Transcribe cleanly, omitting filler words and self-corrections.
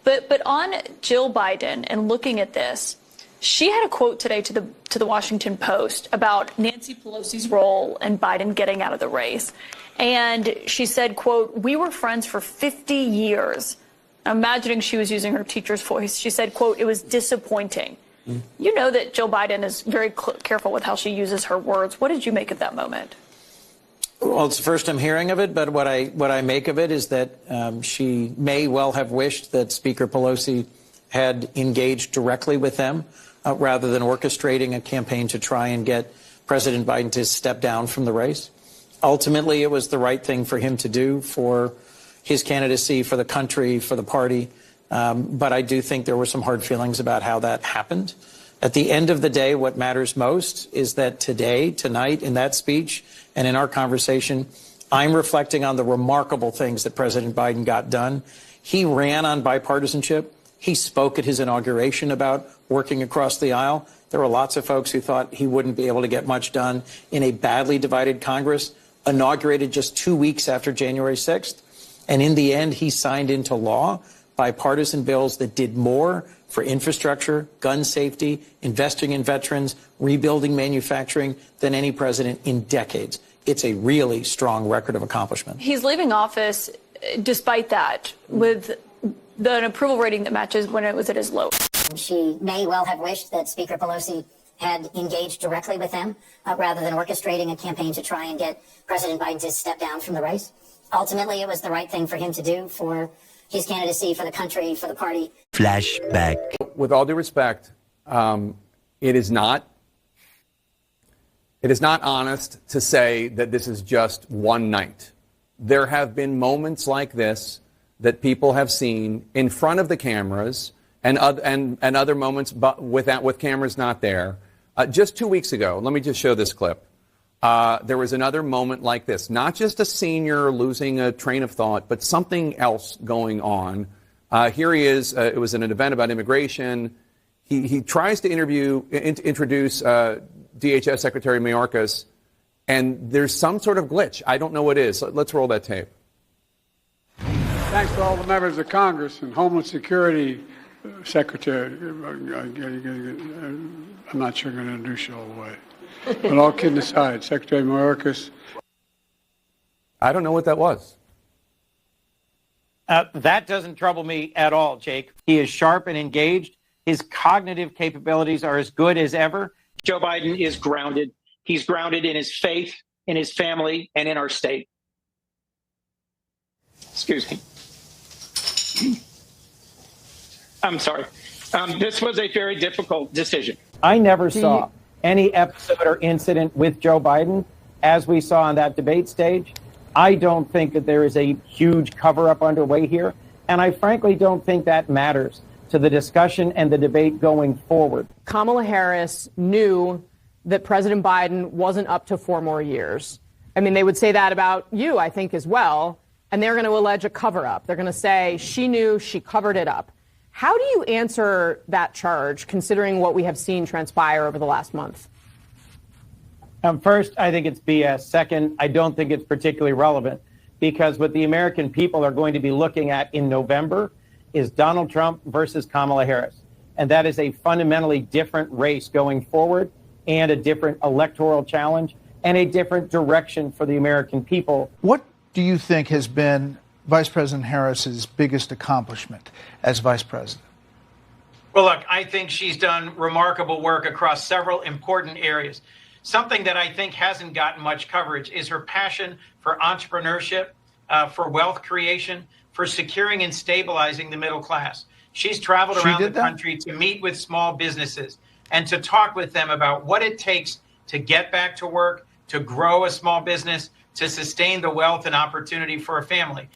But on Jill Biden and looking at this, she had a quote today to the Washington Post about Nancy Pelosi's role in Biden getting out of the race. And she said, quote, "We were friends for 50 years. Imagining she was using her teacher's voice. She said, quote, "It was disappointing." You know that Jill Biden is very careful with how she uses her words. What did you make of that moment? Well, it's the first I'm hearing of it, but what I make of it is that she may well have wished that Speaker Pelosi had engaged directly with them rather than orchestrating a campaign to try and get President Biden to step down from the race. Ultimately, it was the right thing for him to do for his candidacy, for the country, for the party. But I do think there were some hard feelings about how that happened. At the end of the day, what matters most is that today, tonight, in that speech and in our conversation, I'm reflecting on the remarkable things that President Biden got done. He ran on bipartisanship. He spoke at his inauguration about working across the aisle. There were lots of folks who thought he wouldn't be able to get much done in a badly divided Congress, inaugurated just 2 weeks after January 6th. And in the end, he signed into law bipartisan bills that did more for infrastructure, gun safety, investing in veterans, rebuilding manufacturing than any president in decades. It's a really strong record of accomplishment. He's leaving office despite that with an approval rating that matches when it was at his lowest. She may well have wished that Speaker Pelosi had engaged directly with them rather than orchestrating a campaign to try and get President Biden to step down from the race. Ultimately, it was the right thing for him to do for his candidacy, for the country, for the party. Flashback. With all due respect, it is not honest to say that this is just one night. There have been moments like this that people have seen in front of the cameras and other moments but with cameras not there. Just 2 weeks ago, let me just show this clip. There was another moment like this, not just a senior losing a train of thought, but something else going on. Here he is. It was an event about immigration. He tries to introduce DHS Secretary Mayorkas, and there's some sort of glitch. I don't know what it is. Let's roll that tape. Thanks to all the members of Congress and Homeland Security Secretary. I'm not sure I'm going to introduce you all the way. But all kidding aside, Secretary Mayorkas. I don't know what that was. That doesn't trouble me at all, Jake. He is sharp and engaged. His cognitive capabilities are as good as ever. Joe Biden is grounded. He's grounded in his faith, in his family, and in our state. Excuse me. I'm sorry. This was a very difficult decision. I never saw any episode or incident with Joe Biden as we saw on that debate stage. I don't think that there is a huge cover-up underway here, and I frankly don't think that matters to the discussion and the debate going forward. Kamala Harris knew that President Biden wasn't up to 4 more years. I mean, they would say that about you, I think, as well, and they're going to allege a cover-up. They're going to say she knew, she covered it up. How do you answer that charge, considering what we have seen transpire over the last month? First, I think it's BS. Second, I don't think it's particularly relevant, because what the American people are going to be looking at in November is Donald Trump versus Kamala Harris. And that is a fundamentally different race going forward, and a different electoral challenge, and a different direction for the American people. What do you think has been Vice President Harris's biggest accomplishment as vice president? Well, look, I think she's done remarkable work across several important areas. Something that I think hasn't gotten much coverage is her passion for entrepreneurship, for wealth creation, for securing and stabilizing the middle class. She's traveled around the country to meet with small businesses and to talk with them about what it takes to get back to work, to grow a small business, to sustain the wealth and opportunity for a family.